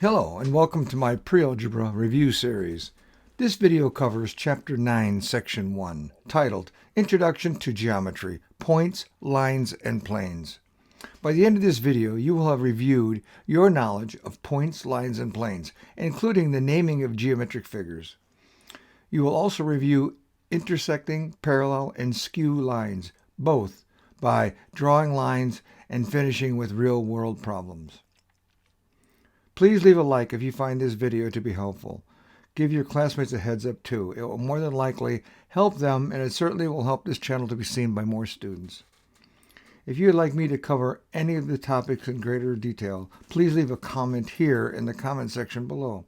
Hello and welcome to my Pre-Algebra review series. This video covers Chapter 9, Section 1, titled Introduction to Geometry, Points, Lines, and Planes. By the end of this video, you will have reviewed your knowledge of points, lines, and planes, including the naming of geometric figures. You will also review intersecting, parallel, and skew lines, both by drawing lines and finishing with real-world problems. Please leave a like if you find this video to be helpful. Give your classmates a heads up too. It will more than likely help them, and it certainly will help this channel to be seen by more students. If you would like me to cover any of the topics in greater detail, please leave a comment here in the comment section below.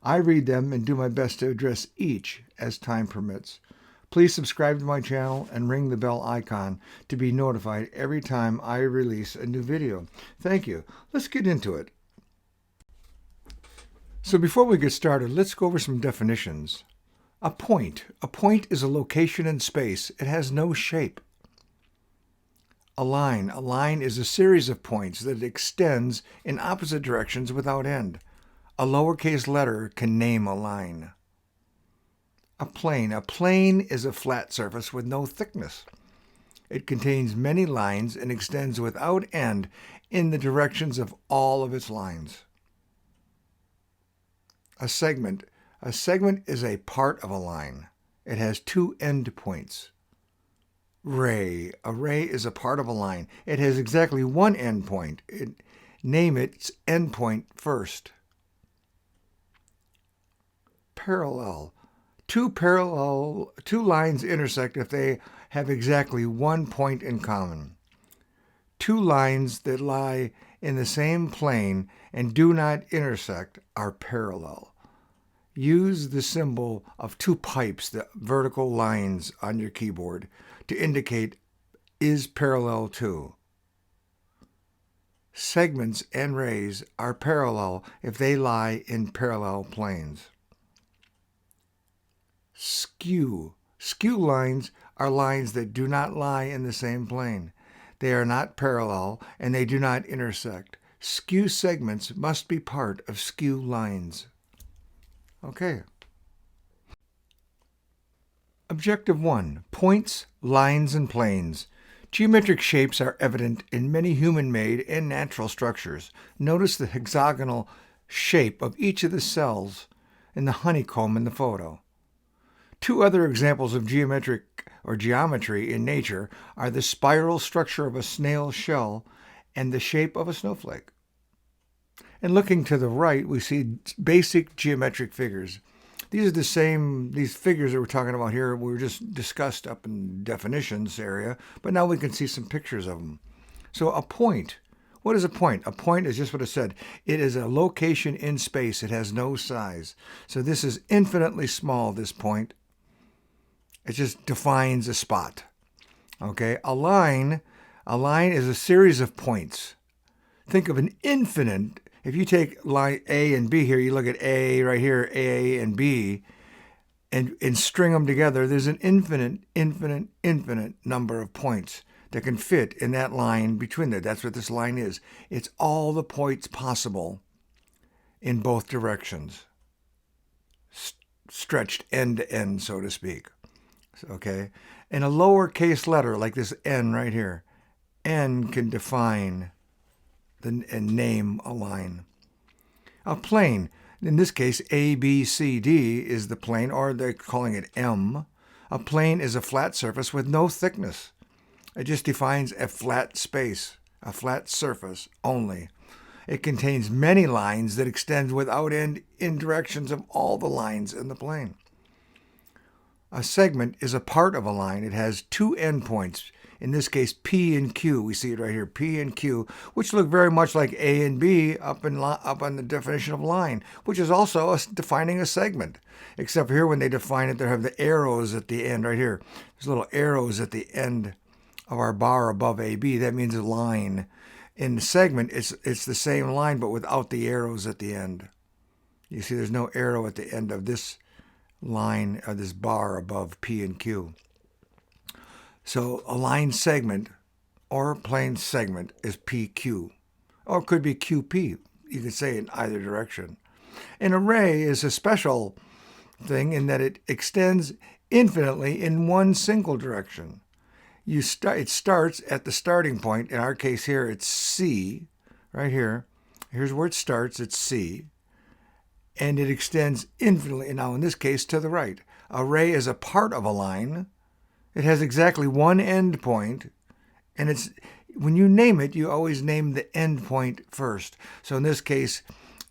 I read them and do my best to address each as time permits. Please subscribe to my channel and ring the bell icon to be notified every time I release a new video. Thank you. Let's get into it. So before we get started, let's go over some definitions. A point. A point is a location in space. It has no shape. A line. A line is a series of points that extends in opposite directions without end. A lowercase letter can name a line. A plane. A plane is a flat surface with no thickness. It contains many lines and extends without end in the directions of all of its lines. A segment. A segment is a part of a line. It has two endpoints. Ray. A ray is a part of a line. It has exactly one endpoint. Name its endpoint first. Parallel. Two lines intersect if they have exactly one point in common. Two lines that lie in the same plane and do not intersect are parallel. Use the symbol of two pipes, the vertical lines on your keyboard, to indicate is parallel to. Segments and rays are parallel if they lie in parallel planes. Skew. Skew lines are lines that do not lie in the same plane. They are not parallel and they do not intersect. Skew segments must be part of skew lines. Okay. Objective 1. Points, lines, and planes. Geometric shapes are evident in many human-made and natural structures. Notice the hexagonal shape of each of the cells in the honeycomb in the photo. Two other examples of geometry in nature are the spiral structure of a snail shell and the shape of a snowflake. And looking to the right, we see basic geometric figures. These figures that we're talking about here were just discussed up in definitions area, but now we can see some pictures of them. So a point. What is a point? A point is just what it said. It is a location in space. It has no size. So this is infinitely small, this point. It just defines a spot. Okay, a line is a series of points. Think of an infinite. If you take line A and B here, you look at A right here, A and B, and string them together, there's an infinite number of points that can fit in that line between them. That's what this line is. It's all the points possible in both directions, stretched end to end, so to speak. Okay? And a lowercase letter like this N right here, N can define and name a line. A plane, in this case A, B, C, D is the plane, or they're calling it M. A plane is a flat surface with no thickness. It just defines a flat space, a flat surface only. It contains many lines that extend without end in directions of all the lines in the plane. A segment is a part of a line. It has two endpoints. In this case, P and Q. We see it right here, P and Q, which look very much like A and B up on the definition of line, which is also defining a segment. Except here, when they define it, they have the arrows at the end right here. There's little arrows at the end of our bar above AB. That means a line. In the segment, it's the same line, but without the arrows at the end. You see, there's no arrow at the end of this line, or this bar above P and Q. So a line segment or a plane segment is PQ, or it could be QP. you could say in either direction. An array is a special thing in that it extends infinitely in one single direction. It starts at the starting point. In our case here, it's C, right here. Here's where it starts, it's C. And it extends infinitely, now in this case, to the right. A ray is a part of a line. It has exactly one end point, and it's when you name it, you always name the end point first. So in this case,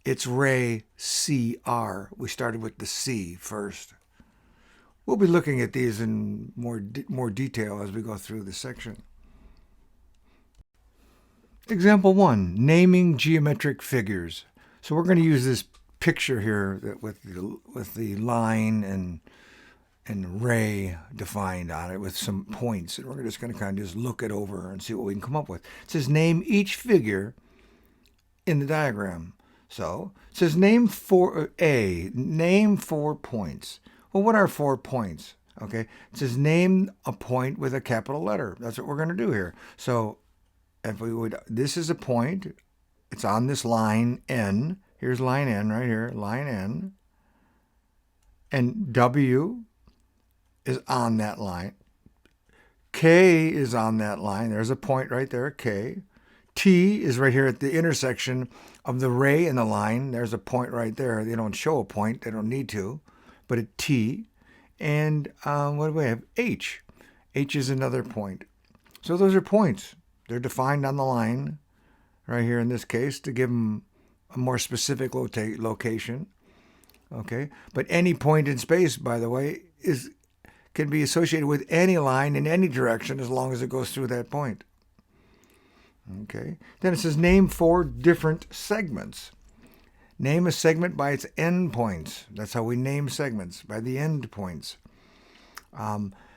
it's ray CR. We started with the C first. We'll be looking at these in more detail as we go through the section. Example 1, naming geometric figures. So we're going to use this picture here with the line and ray defined on it with some points. And we're just going to kind of just look it over and see what we can come up with. It says name each figure in the diagram. So it says name 4 points. Well, what are 4 points? Okay, it says name a point with a capital letter. That's what we're going to do here. So if we would, this is a point. It's on this line N. Here's line N right here, line N. And W is on that line. K is on that line. There's a point right there, K. T is right here at the intersection of the ray and the line. There's a point right there. They don't show a point. They don't need to. But a T. And what do we have? H. H is another point. So those are points. They're defined on the line right here in this case to give them a more specific location. Okay, but any point in space, by the way, can be associated with any line in any direction as long as it goes through that point. Okay, then it says name 4 different segments. Name a segment by its endpoints. That's how we name segments, by the endpoints.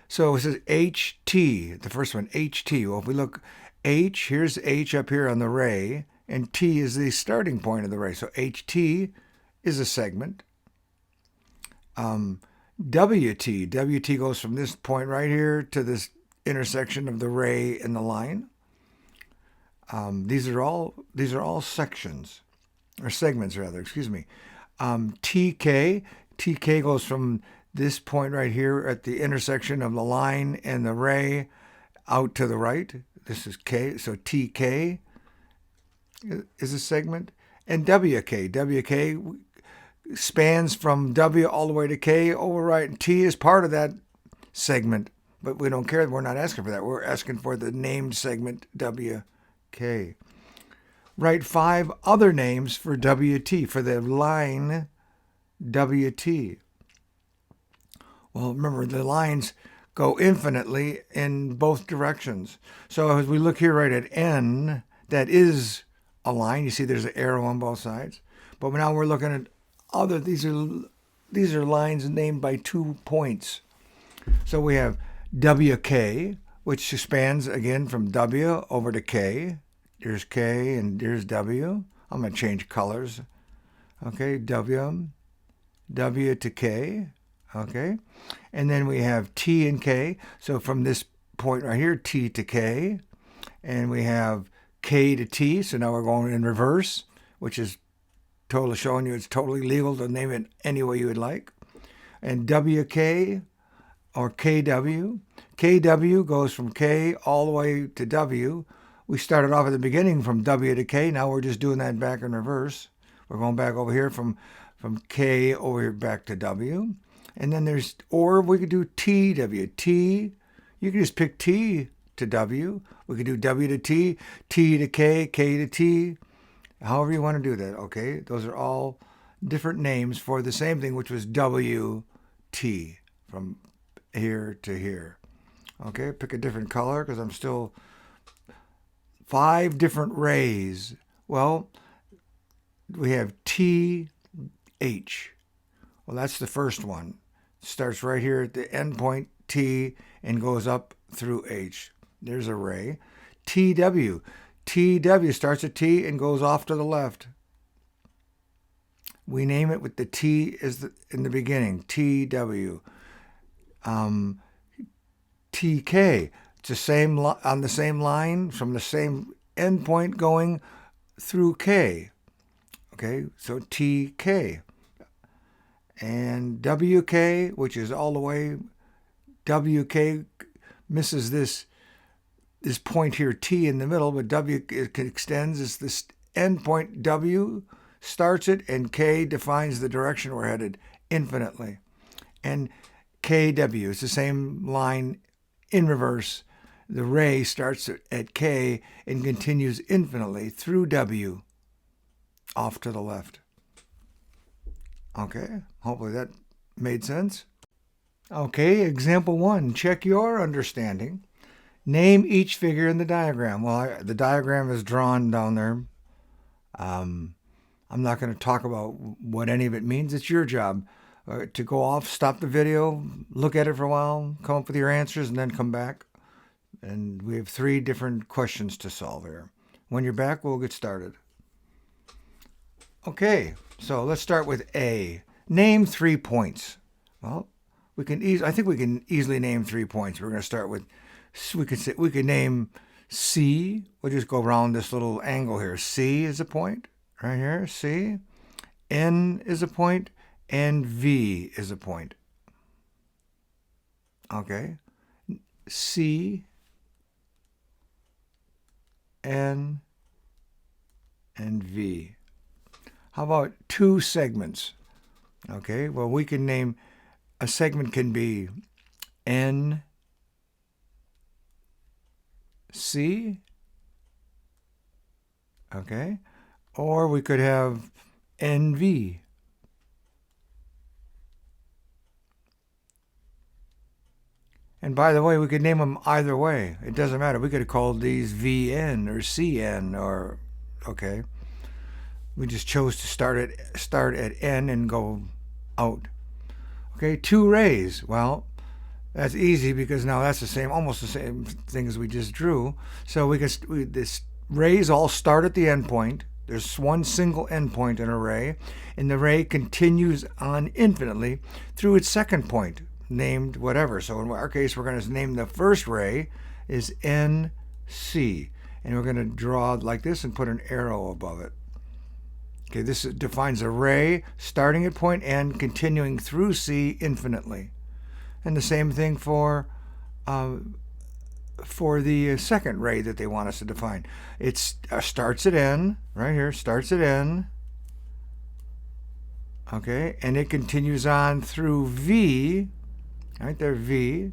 So it says HT, the first one, HT. Well, if we look, H, here's H up here on the ray, and T is the starting point of the ray. So HT is a segment. WT goes from this point right here to this intersection of the ray and the line. These are all sections, or segments rather, excuse me. TK goes from this point right here at the intersection of the line and the ray out to the right. This is K, so TK is a segment. And WK spans from W all the way to K over right. And T is part of that segment, but we don't care. We're not asking for that. We're asking for the named segment WK. Write 5 other names for WT, for the line WT. Well, remember, the lines go infinitely in both directions. So as we look here right at N, that is a line. You see there's an arrow on both sides. But now we're looking at these are lines named by 2 points. So we have WK, which spans again from W over to K. There's K and there's W. I'm going to change colors. Okay, W to K. Okay, and then we have T and K. So from this point right here, T to K, and we have K to T. So now we're going in reverse, which is totally showing you it's totally legal to name it any way you would like. And WK or KW. KW goes from K all the way to W. We started off at the beginning from W to K. Now we're just doing that back in reverse. We're going back over here from K over here back to W. And then or we could do TW. T, you can just pick T to W. We could do W to T, T to K, K to T, however you want to do that, okay? Those are all different names for the same thing, which was WT, from here to here. Okay, pick a different color because I'm still 5 different rays. Well, we have TH. Well, that's the first one. It starts right here at the end point, T, and goes up through H. There's a ray. TW. TW starts at T and goes off to the left. We name it with the T in the beginning, TW. TK. It's the same on the same line from the same endpoint going through K. Okay, so TK. And WK, which is all the way, WK misses this point here, T in the middle, but W it extends. It's this end point W starts it, and K defines the direction we're headed infinitely. And KW is the same line in reverse. The ray starts at K and continues infinitely through W off to the left. Okay, hopefully that made sense. Okay, example 1. Check your understanding. Name each figure in the diagram. Well, the diagram is drawn down there. I'm not going to talk about what any of it means. It's your job to go off, stop the video, look at it for a while, come up with your answers, and then come back. And we have 3 different questions to solve here. When you're back, we'll get started. Okay, so let's start with A. Name 3 points. Well, I think we can easily name 3 points. We're going to start with, we could name C. We'll just go around this little angle here. C is a point right here. C. N is a point, and V is a point. Okay. C, N, and V. How about 2 segments? Okay, well, we can name, a segment can be N, C, okay, or we could have NV. And by the way, we could name them either way. It doesn't matter. We could have called these VN or CN or, okay. We just chose to start at N and go out. Okay, 2 rays. Well, that's easy because now that's almost the same thing as we just drew. So this rays all start at the end point. There's one single end point in a ray, and the ray continues on infinitely through its second point, named whatever. So in our case, we're going to name the first ray is NC, and we're going to draw like this and put an arrow above it. Okay, this defines a ray starting at point N, continuing through C infinitely. And the same thing for the second ray that they want us to define. It starts at N, right here, starts at N. Okay, and it continues on through V, right there, V.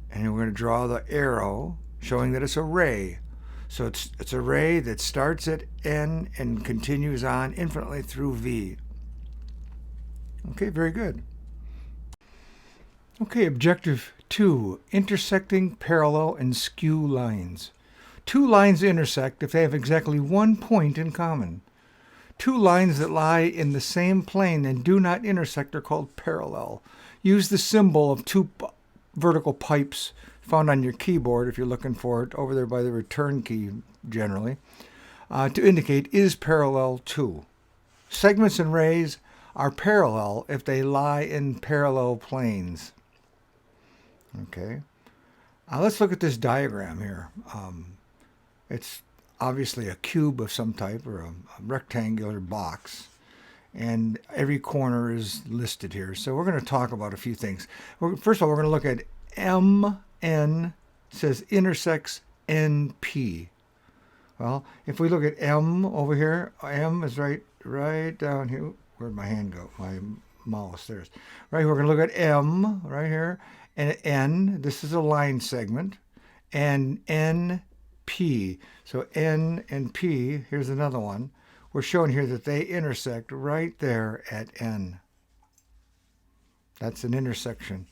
And we're going to draw the arrow showing that it's a ray. So it's a ray that starts at N and continues on infinitely through V. Okay, very good. Okay, objective 2, intersecting parallel and skew lines. 2 lines intersect if they have exactly 1 point in common. 2 lines that lie in the same plane and do not intersect are called parallel. Use the symbol of 2 vertical pipes found on your keyboard, if you're looking for it, over there by the return key generally, to indicate is parallel to. Segments and rays are parallel if they lie in parallel planes. Okay, let's look at this diagram here. It's obviously a cube of some type or a rectangular box, and every corner is listed here. So we're going to talk about a few things. First of all, we're going to look at MN says intersects NP. Well, if we look at M over here, M is right down here. Where'd my hand go? My mouse, there's. Right, we're going to look at M right here, and N, this is a line segment, and NP. So N and P, here's another one. We're showing here that they intersect right there at N. That's an intersection.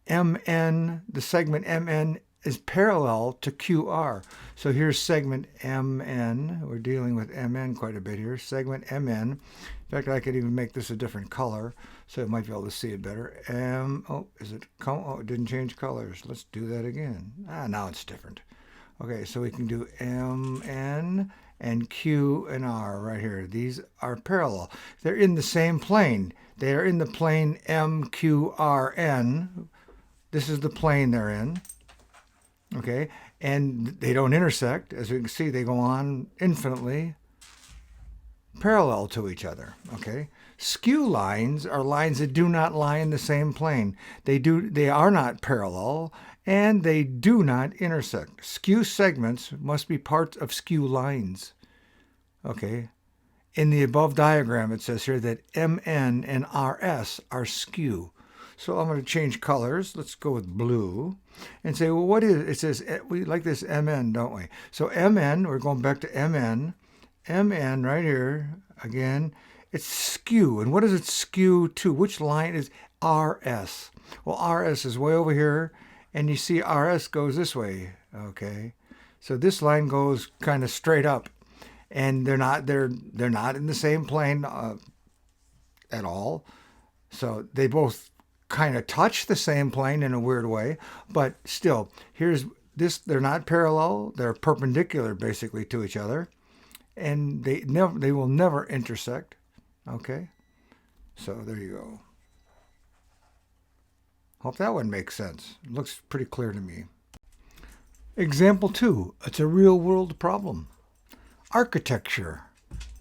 MN, the segment MN is parallel to QR. So here's segment MN. We're dealing with MN quite a bit here. Segment MN. In fact, I could even make this a different color so you might be able to see it better. It didn't change colors. Let's do that again. Now it's different. Okay, so we can do MN and Q and R right here. These are parallel. They're in the same plane. They are in the plane MQRN. This is the plane they're in. Okay, And they don't intersect. As we can see, they go on infinitely parallel to each other. Okay. Skew lines are lines that do not lie in the same plane. They are not parallel, and they do not intersect. Skew segments must be parts of skew lines. Okay. In the above diagram, it says here that MN and RS are skew. So I'm going to change colors. Let's go with blue and say, well, what is it? It says we like this MN, don't we? So MN, we're going back to MN. MN right here, again, it's skew. And what does it skew to? Which line is RS? Well, RS is way over here, and you see RS goes this way, okay? So this line goes kind of straight up, and they're not in the same plane at all. So they both kind of touch the same plane in a weird way, but still, here's this, they're not parallel, they're perpendicular basically to each other. And they will never intersect. Okay, so there you go. Hope that one makes sense. It looks pretty clear to me. Example 2. It's a real world problem. Architecture.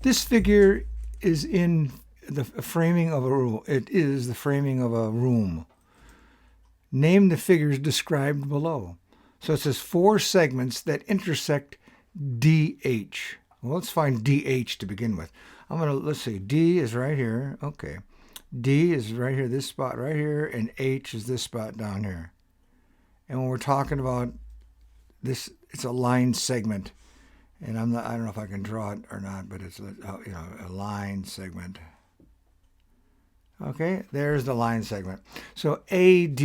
This figure is in the framing of a room. It is the framing of a room. Name the figures described below. So it says 4 segments that intersect DH. Well, let's find DH to begin with. Let's see, D is right here. Okay. D is right here, this spot right here, and H is this spot down here. And when we're talking about this, it's a line segment. And I don't know if I can draw it or not, but it's a line segment. Okay, there's the line segment. So AD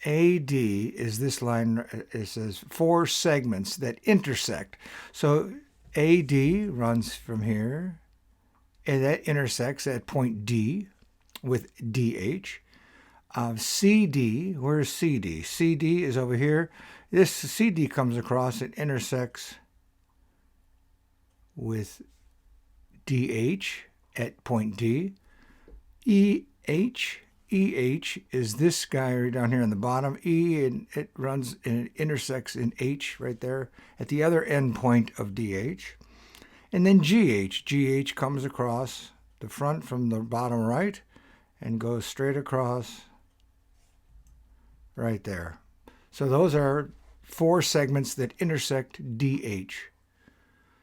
is this line. It says 4 segments that intersect. So AD runs from here, and that intersects at point D with DH. CD, where's CD? CD is over here. This CD comes across, it intersects with DH at point D. EH is this guy right down here on the bottom. And it runs and it intersects in H right there at the other end point of DH. And then GH comes across the front from the bottom right and goes straight across right there. So those are 4 segments that intersect DH.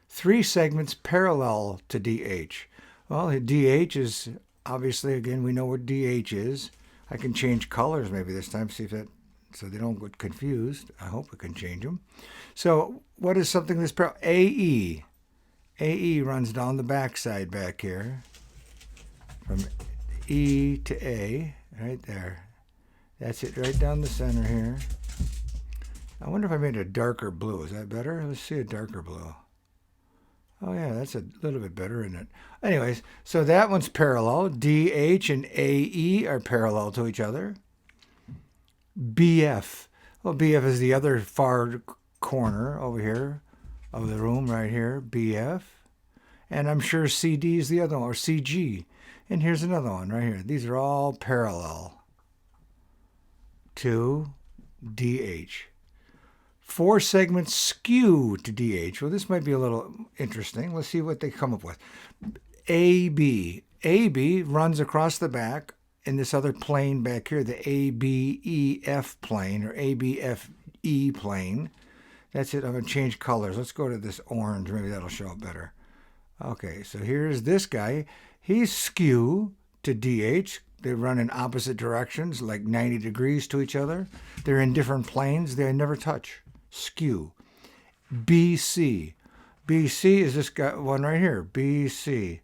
3 segments parallel to DH. Well, DH is obviously, again, we know what DH is. I can change colors maybe this time, see if that, so they don't get confused. I hope we can change them. So what is something that's parallel? AE. AE runs down the backside back here from E to A, right there. That's it, right down the center here. I wonder if I made a darker blue. Is that better? Let's see a darker blue. Oh, yeah, that's a little bit better, isn't it? Anyways, so that one's parallel. DH and AE are parallel to each other. BF. Well, BF is the other far corner over here of the room right here, BF. And I'm sure CD is the other one, or CG. And here's another one right here. These are all parallel to DH. 4 segments skew to DH. Well, this might be a little interesting. Let's see what they come up with. AB. AB runs across the back in this other plane back here, the ABEF plane or ABFE plane. That's it. I'm going to change colors. Let's go to this orange. Maybe that'll show up better. Okay, so here's this guy. He's skew to DH. They run in opposite directions, like 90 degrees to each other. They're in different planes. They never touch. Skew. BC. BC is this guy, one right here. BC.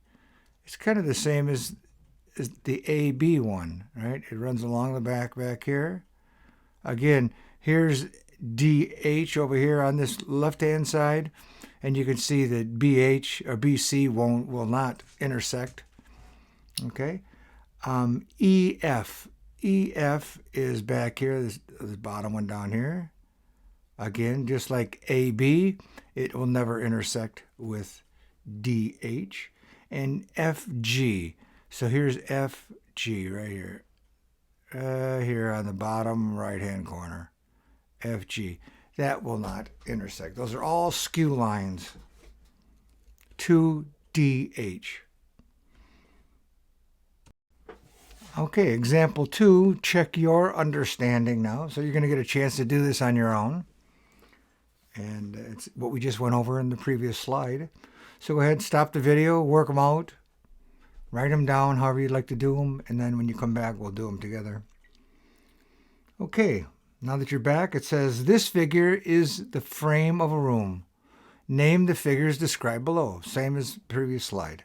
It's kind of the same as the AB one, right? It runs along the back here. Again, here's DH over here on this left-hand side, and you can see that BH or BC will not intersect. Okay. EF. EF is back here, this bottom one down here. Again, just like AB, it will never intersect with DH. And FG. So here's FG right here. Here on the bottom right-hand corner. FG. that will not intersect. Those are all skew lines. 2DH. Okay, example 2, check your understanding now. So you're going to get a chance to do this on your own. And it's what we just went over in the previous slide. So go ahead, stop the video, work them out, write them down however you'd like to do them, and then when you come back, we'll do them together. Okay, now that you're back, it says, this figure is the frame of a room. Name the figures described below. Same as the previous slide.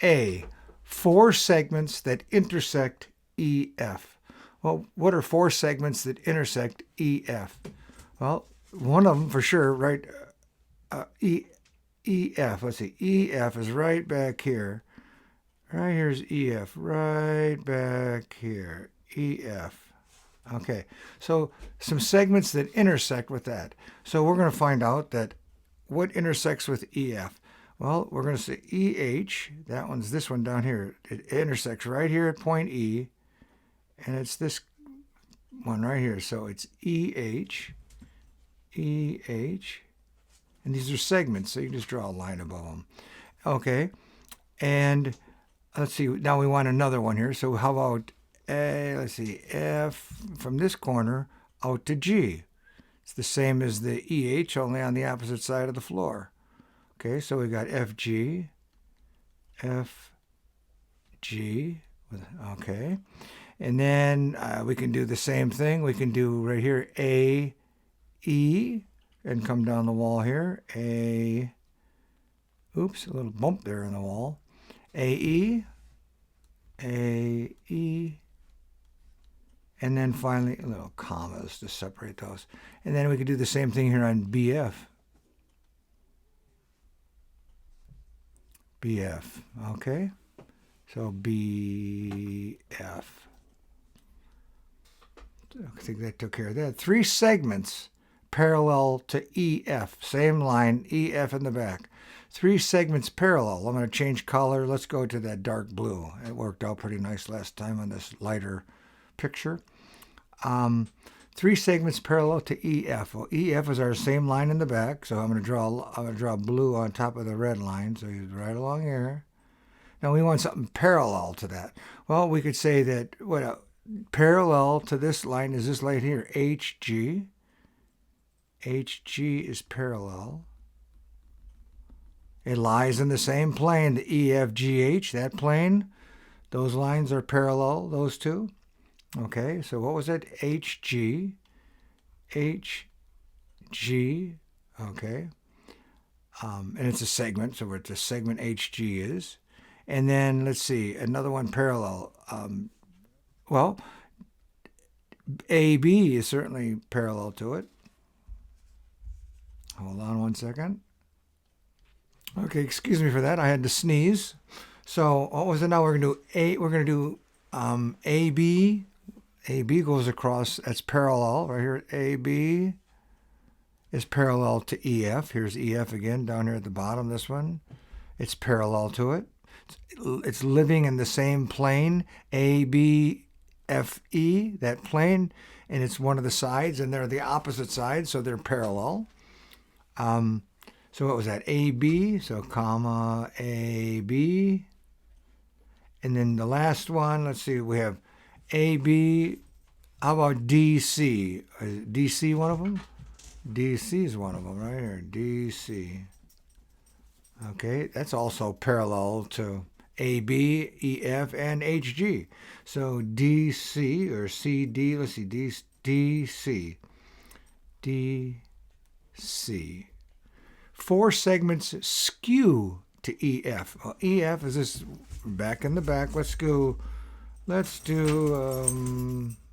A, 4 segments that intersect EF. Well, what are 4 segments that intersect EF? Well, one of them for sure, right? EF. Let's see. EF is right back here. Right here's EF. Right back here. EF. Okay. So some segments that intersect with that. So we're going to find out that what intersects with EF. Well, we're going to say EH. That one's this one down here. It intersects right here at point E. And it's this one right here. So it's EH. EH. And these are segments, so you can just draw a line above them. Okay. And let's see. Now we want another one here. So how about, let's see, F from this corner out to G. It's the same as the EH, only on the opposite side of the floor. Okay, so we got FG, FG, okay. And then we can do the same thing. We can do right here, AE, and come down the wall here. Oops, a little bump there in the wall. AE, AE, and then finally, little commas to separate those. And then we could do the same thing here on BF. BF, okay? So BF. I think that took care of that. 3 segments parallel to EF. Same line, EF in the back. 3 segments parallel. I'm going to change color. Let's go to that dark blue. It worked out pretty nice last time on this lighter picture. 3 segments parallel to EF. Well, EF is our same line in the back, so I'm going to draw blue on top of the red line, so he's right along here. Now we want something parallel to that. Well, we could say that parallel to this line is this line here, HG. HG is parallel. It lies in the same plane, the EFGH, that plane. Those lines are parallel, those two. Okay, so what was it? HG, HG, okay. And it's a segment, so it's a segment HG is. And then, let's see, another one parallel. Well, AB is certainly parallel to it. Hold on one second. Okay, excuse me for that. I had to sneeze. So what was it now? We're going to do AB. AB goes across, that's parallel right here. AB is parallel to EF. Here's EF again down here at the bottom, this one. It's parallel to it. It's living in the same plane, ABFE, that plane, and it's one of the sides, and they're the opposite sides, so they're parallel. So what was that? AB, so comma AB. And then the last one, let's see, we have AB. How about DC? Is DC one of them? DC is one of them right here. DC. Okay, that's also parallel to AB, EF, and HG. So DC or CD, let's see, DC. DC. 4 segments skew to EF. Well, EF is this back in the back. Let's do,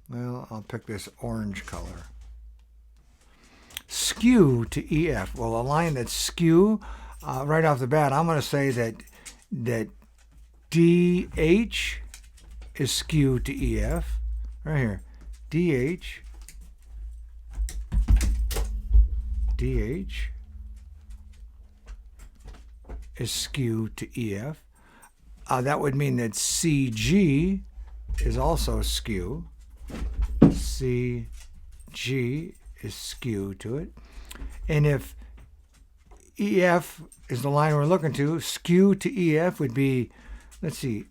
well, I'll pick this orange color. Skew to EF. Well, a line that's skew, right off the bat, I'm going to say that DH is skew to EF. Right here. DH is skew to EF. That would mean that CG is also skew. CG is skew to it. And if EF is the line we're looking to, skew to EF would be, let's see,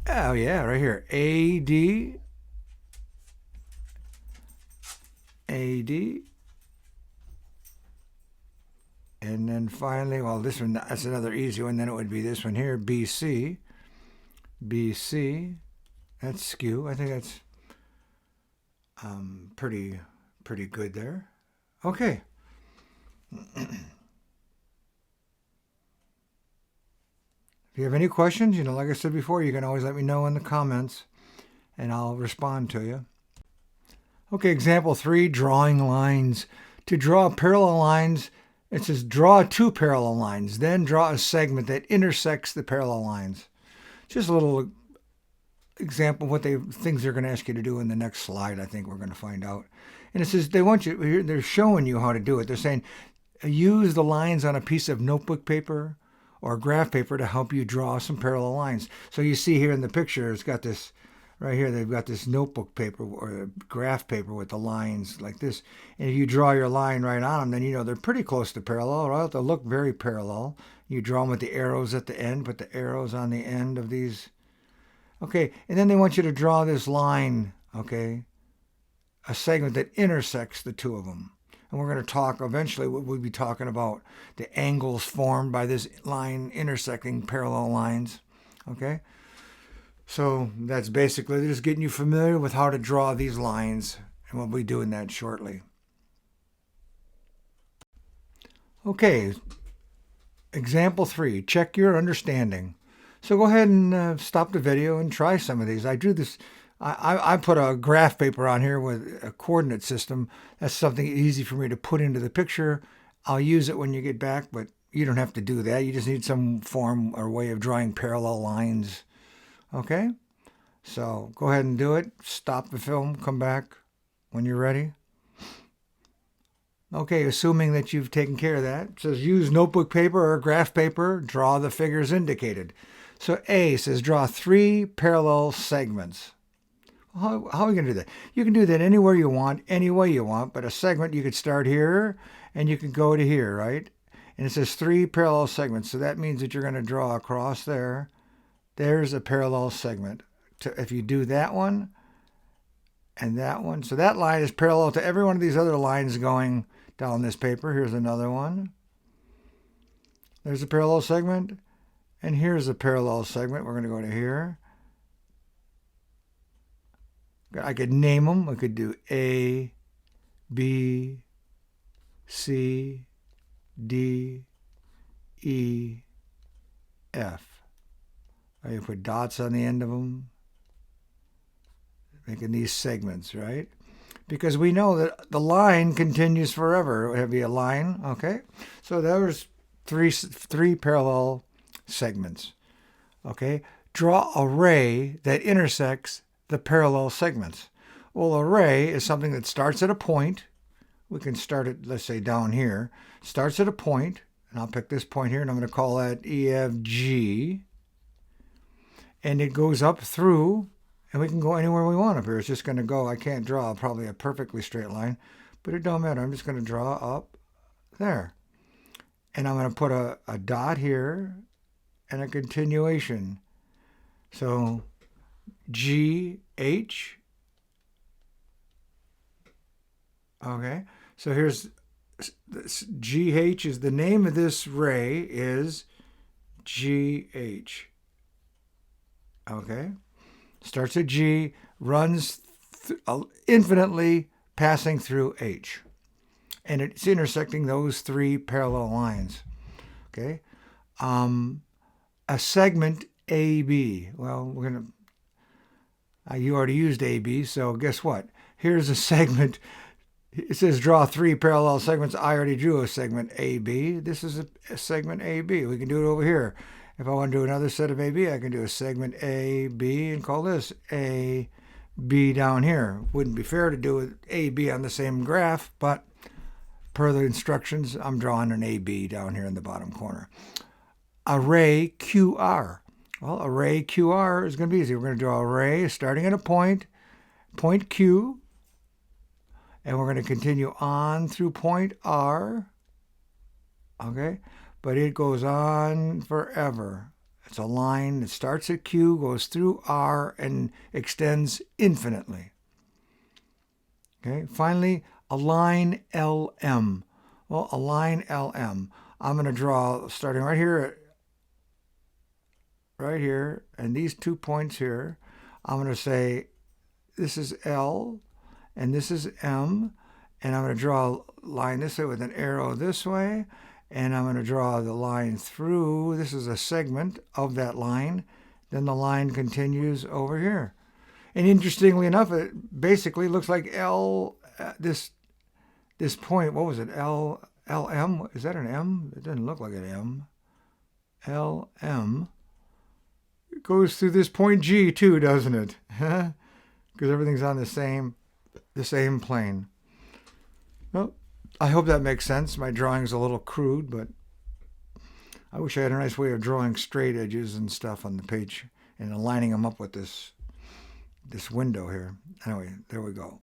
oh yeah, right here, AD, and then finally, well, this one, that's another easy one. Then it would be this one here, BC, that's skew. I think that's pretty good there. Okay. If you have any questions, like I said before, you can always let me know in the comments, and I'll respond to you. Okay, example 3, drawing lines. To draw parallel lines, it says draw 2 parallel lines, then draw a segment that intersects the parallel lines. Just a little example of things they're going to ask you to do in the next slide. I think we're going to find out. And it says they're showing you how to do it. They're saying use the lines on a piece of notebook paper or graph paper to help you draw some parallel lines. So you see here in the picture, it's got this, right here, they've got this notebook paper or graph paper with the lines like this. And if you draw your line right on them, then they're pretty close to parallel, right? They'll look very parallel. You draw them with the arrows at the end, put the arrows on the end of these. Okay, and then they want you to draw this line, okay, a segment that intersects the two of them. And we're going to talk, eventually we'll be talking about the angles formed by this line intersecting parallel lines, okay? So that's basically just getting you familiar with how to draw these lines, and we'll be doing that shortly. Okay, example 3, check your understanding. So go ahead and stop the video and try some of these. I do this. I put a graph paper on here with a coordinate system. That's something easy for me to put into the picture. I'll use it when you get back, but you don't have to do that. You just need some form or way of drawing parallel lines. Okay? So go ahead and do it. Stop the film. Come back when you're ready. Okay, assuming that you've taken care of that. It says use notebook paper or graph paper. Draw the figures indicated. So A says draw 3 parallel segments. How are we going to do that? You can do that anywhere you want, any way you want, but a segment, you could start here and you can go to here, right? And it says 3 parallel segments. So that means that you're going to draw across there. There's a parallel segment. If you do that one and that one, so that line is parallel to every one of these other lines going down this paper. Here's another one. There's a parallel segment. And here's a parallel segment. We're going to go to here. I could name them. I could do A, B, C, D, E, F. I put dots on the end of them, making these segments, right? Because we know that the line continues forever. It would be a line, okay? So there's three parallel segments, okay? Draw a ray that intersects the parallel segments. Well, a ray is something that starts at a point. We can start it, let's say down here. Starts at a point, and I'll pick this point here, and I'm going to call that EFG. And it goes up through, and we can go anywhere we want up here. It's just going to go, I can't draw probably a perfectly straight line, but it don't matter. I'm just going to draw up there. And I'm going to put a dot here and a continuation. So GH. Okay, so here's this GH is the name of this ray is GH. Okay, starts at G, runs infinitely, passing through H, and it's intersecting those 3 parallel lines. Okay, a segment AB. Well, we're gonna. You already used AB, so guess what? Here's a segment. It says draw 3 parallel segments. I already drew a segment AB. This is a segment AB. We can do it over here. If I want to do another set of AB, I can do a segment AB and call this AB down here. Wouldn't be fair to do AB on the same graph, but per the instructions, I'm drawing an AB down here in the bottom corner. Array QR. Well, array QR is going to be easy. We're going to draw a ray starting at a point Q, and we're going to continue on through point R. Okay, but it goes on forever. It's a line that starts at Q, goes through R, and extends infinitely. Okay, finally, a line LM. Well, a line LM. I'm going to draw starting right here, and these 2 points here. I'm going to say this is L, and this is M, and I'm going to draw a line this way with an arrow this way, and I'm going to draw the line through. This is a segment of that line. Then the line continues over here. And interestingly enough, it basically looks like L, this point, what was it, LM? Is that an M? It doesn't look like an M. LM. It goes through this point G too, doesn't it? Because everything's on the same plane. Well, I hope that makes sense. My drawing's a little crude, but I wish I had a nice way of drawing straight edges and stuff on the page and aligning them up with this window here. Anyway, there we go.